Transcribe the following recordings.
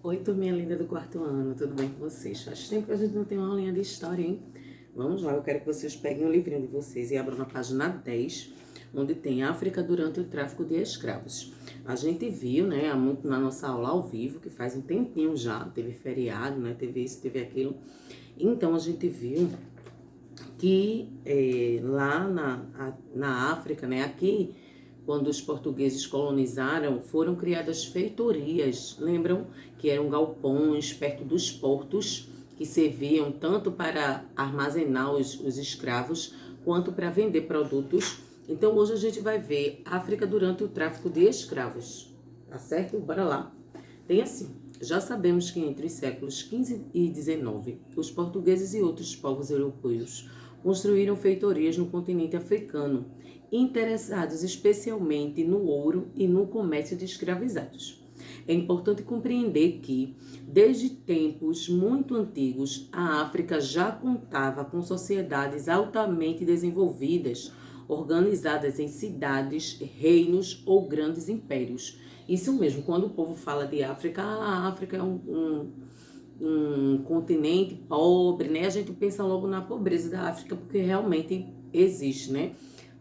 Oi, turminha linda do quarto ano, tudo bem com vocês? Faz tempo que a gente não tem uma aulinha de história, hein? Vamos lá, eu quero que vocês peguem o livrinho de vocês e abram na página 10, onde tem África durante o tráfico de escravos. A gente viu, né, há muito na nossa aula ao vivo, que faz um tempinho já, teve feriado, né, teve isso, teve aquilo. Então, a gente viu que lá na África, né, aqui, quando os portugueses colonizaram, foram criadas feitorias, lembram? Que eram galpões perto dos portos, que serviam tanto para armazenar os escravos, quanto para vender produtos. Então hoje a gente vai ver África durante o tráfico de escravos, tá certo? Bora lá. Tem assim, já sabemos que entre os séculos XV e XIX, os portugueses e outros povos europeus construíram feitorias no continente africano, interessados especialmente no ouro e no comércio de escravizados. É importante compreender que, desde tempos muito antigos, a África já contava com sociedades altamente desenvolvidas, organizadas em cidades, reinos ou grandes impérios. Isso mesmo, quando o povo fala de África, a África é um continente pobre, né? A gente pensa logo na pobreza da África, porque realmente existe, né?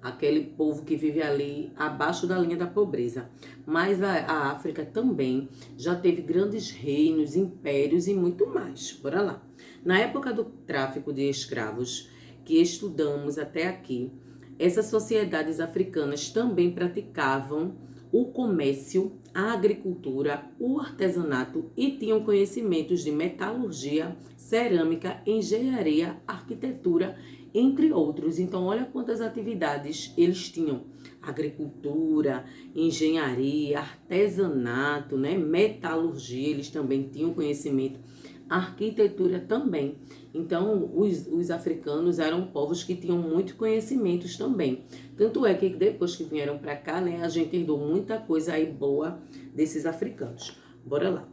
Aquele povo que vive ali abaixo da linha da pobreza. Mas a África também já teve grandes reinos, impérios e muito mais. Bora lá. Na época do tráfico de escravos, que estudamos até aqui, essas sociedades africanas também praticavam o comércio, a agricultura, o artesanato e tinham conhecimentos de metalurgia, cerâmica, engenharia, arquitetura, entre outros. Então, olha quantas atividades eles tinham: agricultura, engenharia, artesanato, né? Metalurgia, eles também tinham conhecimento, arquitetura também. Então, os africanos eram povos que tinham muitos conhecimentos também. Tanto é que depois que vieram para cá, né, a gente herdou muita coisa aí boa desses africanos. Bora lá.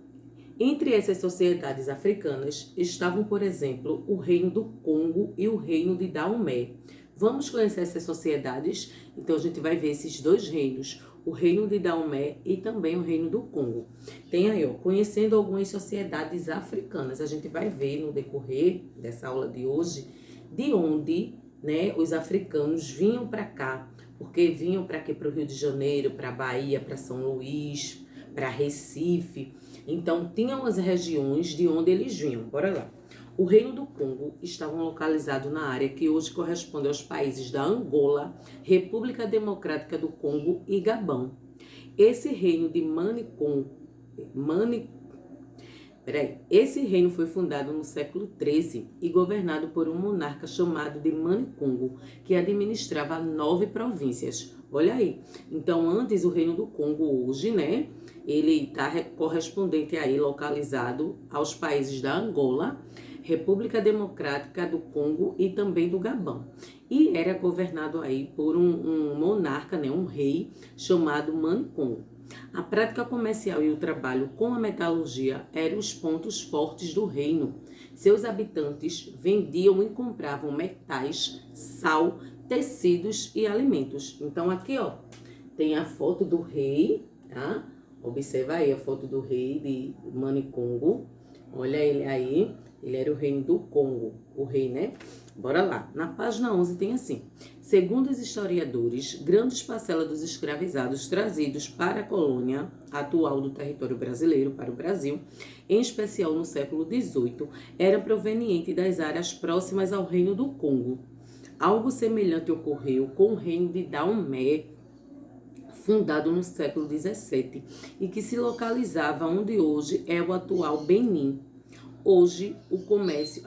Entre essas sociedades africanas estavam, por exemplo, o Reino do Congo e o Reino de Daomé. Vamos conhecer essas sociedades? Então a gente vai ver esses dois reinos, o Reino de Daomé e também o Reino do Congo. Tem aí, ó, conhecendo algumas sociedades africanas. A gente vai ver no decorrer dessa aula de hoje de onde, né, os africanos vinham para cá, porque vinham para quê? Para o Rio de Janeiro, para a Bahia, para São Luís, para Recife. Então, tinham as regiões de onde eles vinham. Bora lá. O Reino do Congo estava localizado na área que hoje corresponde aos países da Angola, República Democrática do Congo e Gabão. Esse reino de Esse reino foi fundado no século XIII e governado por um monarca chamado de Mani Congo, que administrava 9 províncias. Olha aí. Então, antes o Reino do Congo, hoje, né? Ele está correspondente aí, localizado aos países da Angola, República Democrática do Congo e também do Gabão. E era governado aí por um monarca, né? Um rei chamado Mani Congo. A prática comercial e o trabalho com a metalurgia eram os pontos fortes do reino. Seus habitantes vendiam e compravam metais, sal, tecidos e alimentos. Então aqui, ó, tem a foto do rei, tá? Observa aí a foto do rei de Mani Congo. Olha ele aí, ele era o reino do Congo, o rei, né? Bora lá. Na página 11 tem assim: segundo os historiadores, grandes parcelas dos escravizados trazidos para a colônia atual do território brasileiro, para o Brasil, em especial no século XVIII, eram provenientes das áreas próximas ao reino do Congo. Algo semelhante ocorreu com o reino de Daomé, fundado no século XVII, e que se localizava onde hoje é o atual Benin. Hoje, o comércio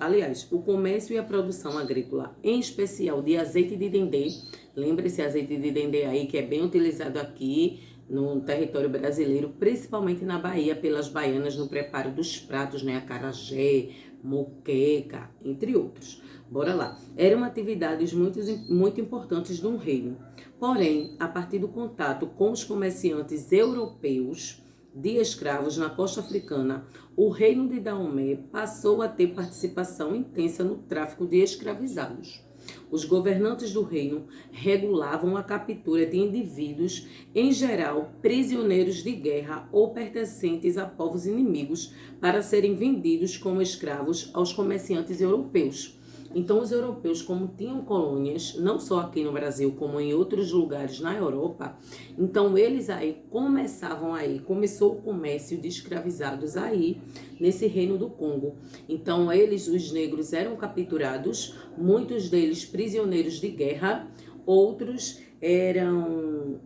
e a produção agrícola, em especial de azeite de dendê, lembra esse azeite de dendê aí que é bem utilizado aqui no território brasileiro, principalmente na Bahia, pelas baianas no preparo dos pratos, né, acarajé, moqueca, entre outros. Bora lá. Eram atividades muito importantes no reino. Porém, a partir do contato com os comerciantes europeus de escravos na costa africana, o reino de Daomé passou a ter participação intensa no tráfico de escravizados. Os governantes do reino regulavam a captura de indivíduos, em geral prisioneiros de guerra ou pertencentes a povos inimigos, para serem vendidos como escravos aos comerciantes europeus. Então, os europeus, como tinham colônias, não só aqui no Brasil, como em outros lugares na Europa, então eles aí começou o comércio de escravizados aí, nesse reino do Congo. Então, os negros eram capturados, muitos deles prisioneiros de guerra, outros eram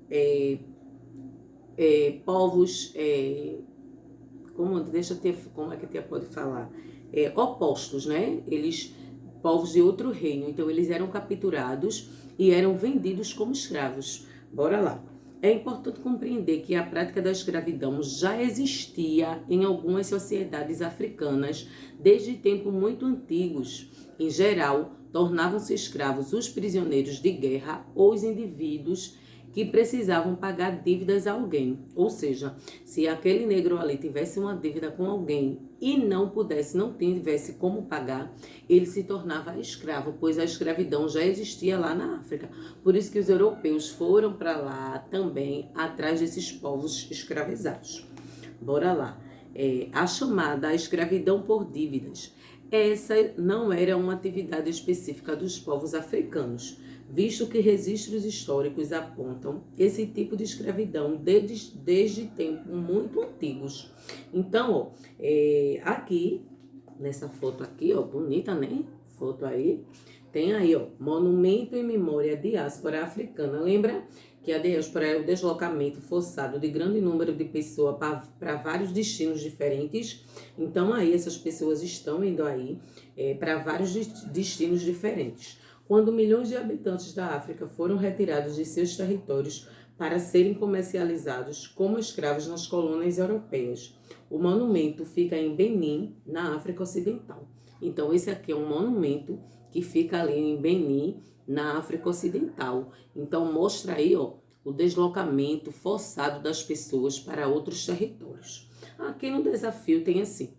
povos, como é que a tia pode falar? Opostos, né? Povos de outro reino, então eles eram capturados e eram vendidos como escravos. Bora lá. É importante compreender que a prática da escravidão já existia em algumas sociedades africanas desde tempos muito antigos. Em geral, tornavam-se escravos os prisioneiros de guerra ou os indivíduos que precisavam pagar dívidas a alguém. Ou seja, se aquele negro ali tivesse uma dívida com alguém e não tivesse como pagar, ele se tornava escravo, pois a escravidão já existia lá na África. Por isso que os europeus foram para lá também, atrás desses povos escravizados. Bora lá. A chamada escravidão por dívidas. Essa não era uma atividade específica dos povos africanos, visto que registros históricos apontam esse tipo de escravidão desde tempos muito antigos. Então, aqui, nessa foto aqui, bonita, né? Foto aí. Tem aí, monumento em memória à diáspora africana. Lembra que a diáspora é o deslocamento forçado de grande número de pessoas para vários destinos diferentes. Então, aí, essas pessoas estão indo aí para vários destinos diferentes. Quando milhões de habitantes da África foram retirados de seus territórios para serem comercializados como escravos nas colônias europeias. O monumento fica em Benin, na África Ocidental. Então, esse aqui é um monumento que fica ali em Benin, na África Ocidental. Então, mostra aí, o deslocamento forçado das pessoas para outros territórios. Aqui no desafio tem assim: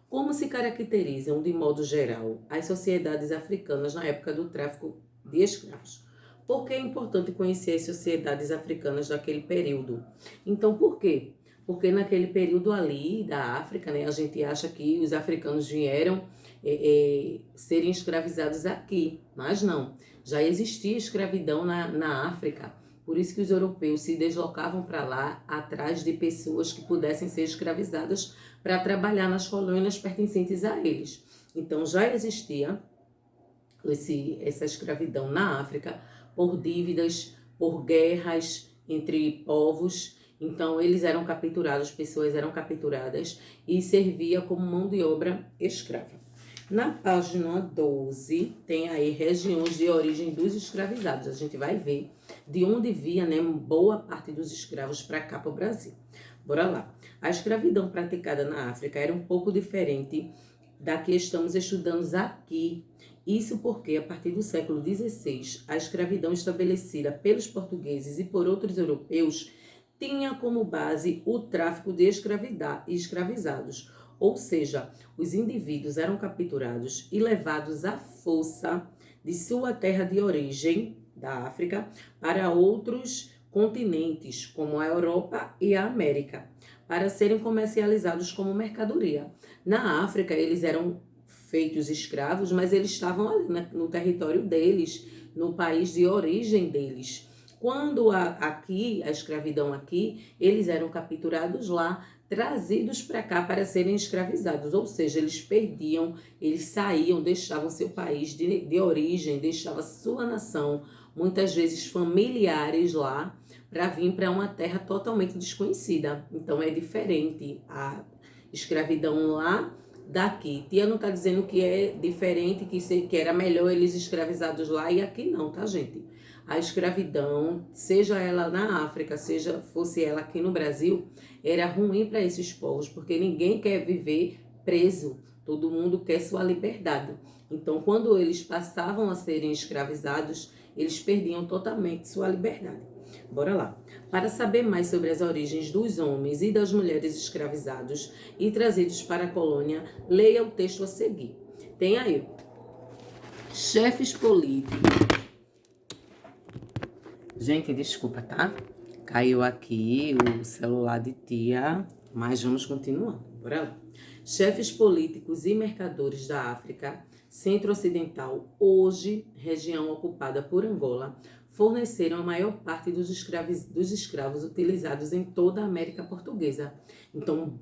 como se caracterizam, de modo geral, as sociedades africanas na época do tráfico de escravos? Por que é importante conhecer as sociedades africanas daquele período? Então, por quê? Porque naquele período ali da África, né, a gente acha que os africanos vieram serem escravizados aqui, mas não. Já existia escravidão na África. Por isso que os europeus se deslocavam para lá atrás de pessoas que pudessem ser escravizadas para trabalhar nas colônias pertencentes a eles. Então já existia essa escravidão na África por dívidas, por guerras entre povos. Então eles eram capturados, pessoas eram capturadas e servia como mão de obra escrava. Na página 12, tem aí regiões de origem dos escravizados. A gente vai ver de onde via, né, boa parte dos escravos para cá, para o Brasil. Bora lá. A escravidão praticada na África era um pouco diferente da que estamos estudando aqui. Isso porque, a partir do século XVI, a escravidão estabelecida pelos portugueses e por outros europeus tinha como base o tráfico de escravizados. Ou seja, os indivíduos eram capturados e levados à força de sua terra de origem, da África, para outros continentes, como a Europa e a América, para serem comercializados como mercadoria. Na África, eles eram feitos escravos, mas eles estavam ali no território deles, no país de origem deles. Quando a escravidão aqui, eles eram capturados lá, trazidos para cá para serem escravizados, ou seja, eles perdiam, eles saíam, deixavam seu país de origem, deixavam sua nação, muitas vezes familiares lá, para vir para uma terra totalmente desconhecida. Então é diferente a escravidão lá daqui. Tia não está dizendo que é diferente, que era melhor eles escravizados lá e aqui não, tá, gente? A escravidão, seja ela na África, fosse ela aqui no Brasil, era ruim para esses povos, porque ninguém quer viver preso, todo mundo quer sua liberdade. Então, quando eles passavam a serem escravizados, eles perdiam totalmente sua liberdade. Bora lá. Para saber mais sobre as origens dos homens e das mulheres escravizados e trazidos para a colônia, leia o texto a seguir. Tem aí. Chefes políticos. Gente, desculpa, tá? Caiu aqui o celular de tia, mas vamos continuar. Bora lá. Chefes políticos e mercadores da África Centro-Ocidental, hoje região ocupada por Angola, forneceram a maior parte dos escravos utilizados em toda a América Portuguesa. Então,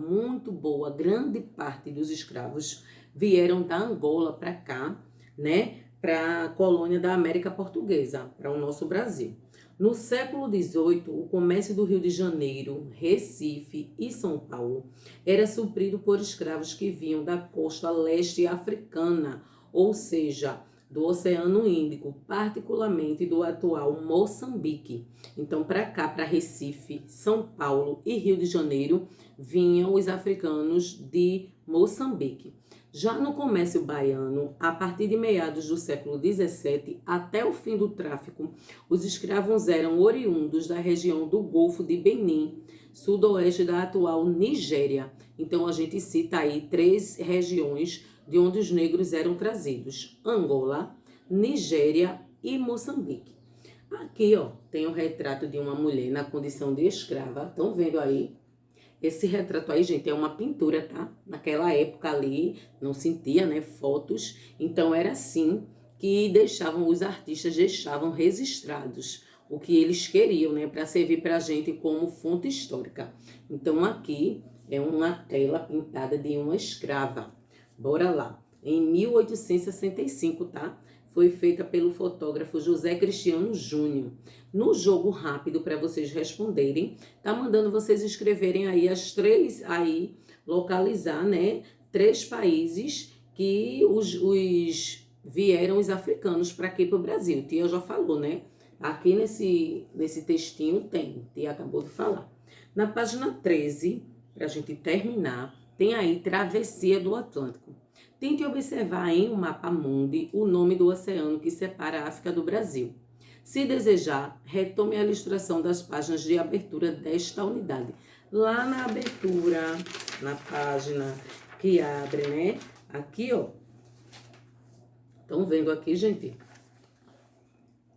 muito boa, grande parte dos escravos vieram da Angola para cá, né? Para a colônia da América Portuguesa, para o nosso Brasil. No século XVIII, o comércio do Rio de Janeiro, Recife e São Paulo era suprido por escravos que vinham da costa leste africana, ou seja, do Oceano Índico, particularmente do atual Moçambique. Então, para cá, para Recife, São Paulo e Rio de Janeiro, vinham os africanos de Moçambique. Já no comércio baiano, a partir de meados do século XVII até o fim do tráfico, os escravos eram oriundos da região do Golfo de Benin, sudoeste da atual Nigéria. Então a gente cita aí 3 regiões de onde os negros eram trazidos: Angola, Nigéria e Moçambique. Aqui, ó, tem o retrato de uma mulher na condição de escrava. Estão vendo aí? Esse retrato aí, gente, é uma pintura, tá? Naquela época ali, não sentia, né, fotos. Então, era assim que os artistas deixavam registrados o que eles queriam, né, para servir para a gente como fonte histórica. Então, aqui é uma tela pintada de uma escrava. Bora lá. Em 1865, tá? Foi feita pelo fotógrafo José Cristiano Júnior. No jogo rápido, para vocês responderem, tá mandando vocês escreverem aí as 3, aí, localizar, né? 3 países que vieram os africanos para aqui para o Brasil. Tia já falou, né? Aqui nesse textinho tem, tia acabou de falar. Na página 13, para a gente terminar, tem aí Travessia do Atlântico. Tente observar em um mapa mundi o nome do oceano que separa a África do Brasil. Se desejar, retome a ilustração das páginas de abertura desta unidade. Lá na abertura, na página que abre, né? Aqui, ó. Estão vendo aqui, gente?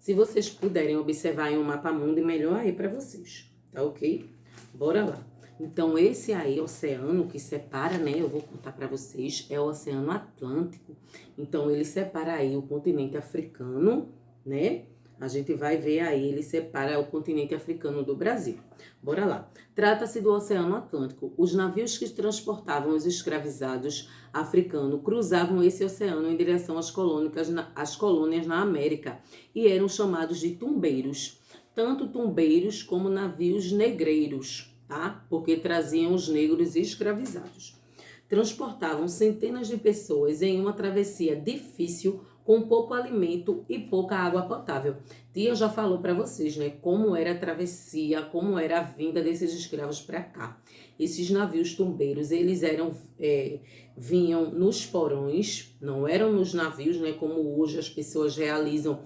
Se vocês puderem observar em um mapa mundi, melhor aí para vocês, tá ok? Bora lá. Então, esse aí, oceano que separa, né, eu vou contar para vocês, é o Oceano Atlântico. Então, ele separa aí o continente africano, né? A gente vai ver aí, ele separa o continente africano do Brasil. Bora lá. Trata-se do Oceano Atlântico. Os navios que transportavam os escravizados africanos cruzavam esse oceano em direção às colônias na América e eram chamados de tumbeiros. Tanto tumbeiros como navios negreiros, tá? Porque traziam os negros escravizados. Transportavam centenas de pessoas em uma travessia difícil, com pouco alimento e pouca água potável. Tia já falou para vocês, né? Como era a travessia, como era a vinda desses escravos para cá. Esses navios tumbeiros, eles vinham nos porões, não eram nos navios, né? Como hoje as pessoas realizam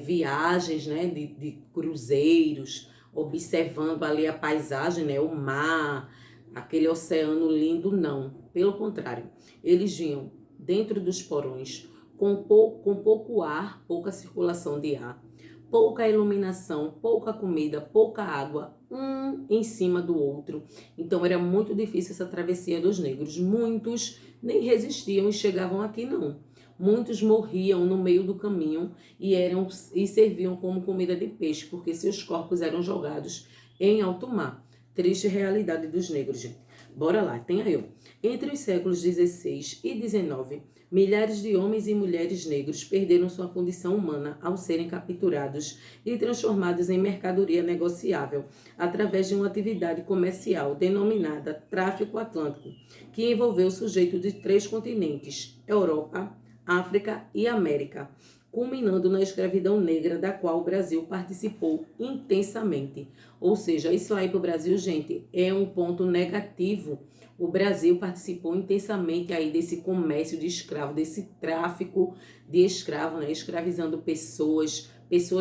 viagens, né? De cruzeiros, observando ali a paisagem, né? O mar, aquele oceano lindo, não. Pelo contrário, eles vinham dentro dos porões, com pouco ar, pouca circulação de ar, pouca iluminação, pouca comida, pouca água, um em cima do outro. Então era muito difícil essa travessia dos negros. Muitos nem resistiam e chegavam aqui não. Muitos morriam no meio do caminho e serviam como comida de peixe, porque seus corpos eram jogados em alto mar. Triste realidade dos negros, gente. Bora lá, tem aí, ó. Entre os séculos XVI e XIX, milhares de homens e mulheres negros perderam sua condição humana ao serem capturados e transformados em mercadoria negociável através de uma atividade comercial denominada tráfico atlântico, que envolveu o sujeito de 3 continentes, Europa, África e América, culminando na escravidão negra, da qual o Brasil participou intensamente. Ou seja, isso aí para o Brasil, gente, é um ponto negativo. O Brasil participou intensamente aí desse comércio de escravo, desse tráfico de escravo, né? Escravizando pessoas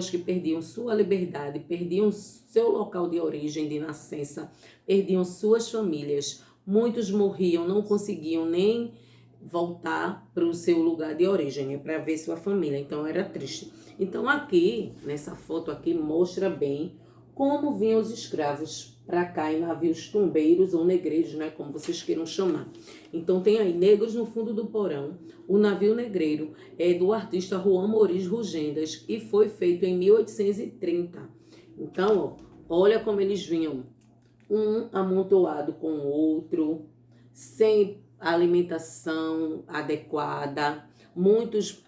que perdiam sua liberdade, perdiam seu local de origem, de nascença, perdiam suas famílias. Muitos morriam, não conseguiam nem voltar para o seu lugar de origem, né, para ver sua família. Então era triste. Então aqui, nessa foto aqui, mostra bem como vinham os escravos para cá em navios tumbeiros ou negreiros, né, como vocês queiram chamar. Então tem aí Negros no Fundo do Porão. O navio negreiro é do artista Juan Moris Rugendas e foi feito em 1830. Então, ó, olha como eles vinham, um amontoado com o outro, sem alimentação adequada. Muitos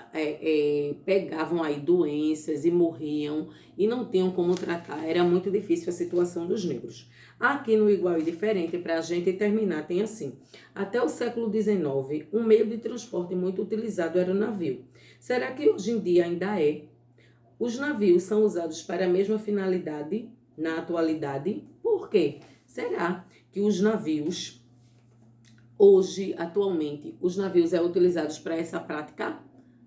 pegavam aí doenças e morriam e não tinham como tratar. Era muito difícil a situação dos negros. Aqui no Igual e Diferente, para a gente terminar, tem assim: até o século XIX, um meio de transporte muito utilizado era o navio. Será que hoje em dia ainda é? Os navios são usados para a mesma finalidade na atualidade? Por quê? Será que os navios hoje, atualmente, os navios é utilizados para essa prática?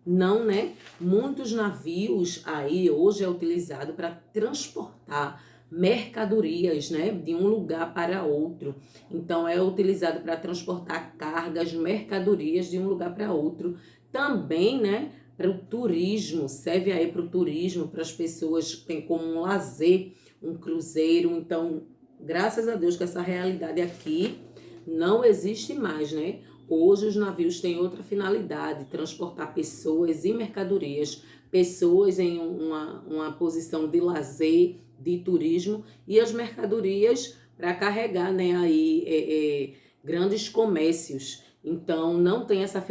Não, né? Muitos navios aí hoje é utilizado para transportar mercadorias, né, de um lugar para outro. Então é utilizado para transportar cargas, mercadorias de um lugar para outro. Também, né, para o turismo, serve aí para o turismo, para as pessoas que têm como um lazer, um cruzeiro. Então, graças a Deus que essa realidade aqui não existe mais, né? Hoje os navios têm outra finalidade, transportar pessoas e mercadorias, pessoas em uma posição de lazer, de turismo, e as mercadorias para carregar, né, aí, grandes comércios. Então não tem essa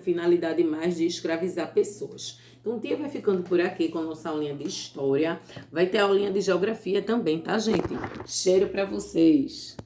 finalidade mais de escravizar pessoas. Então o dia vai ficando por aqui com a nossa aulinha de história. Vai ter aulinha de geografia também, tá, gente? Cheiro para vocês!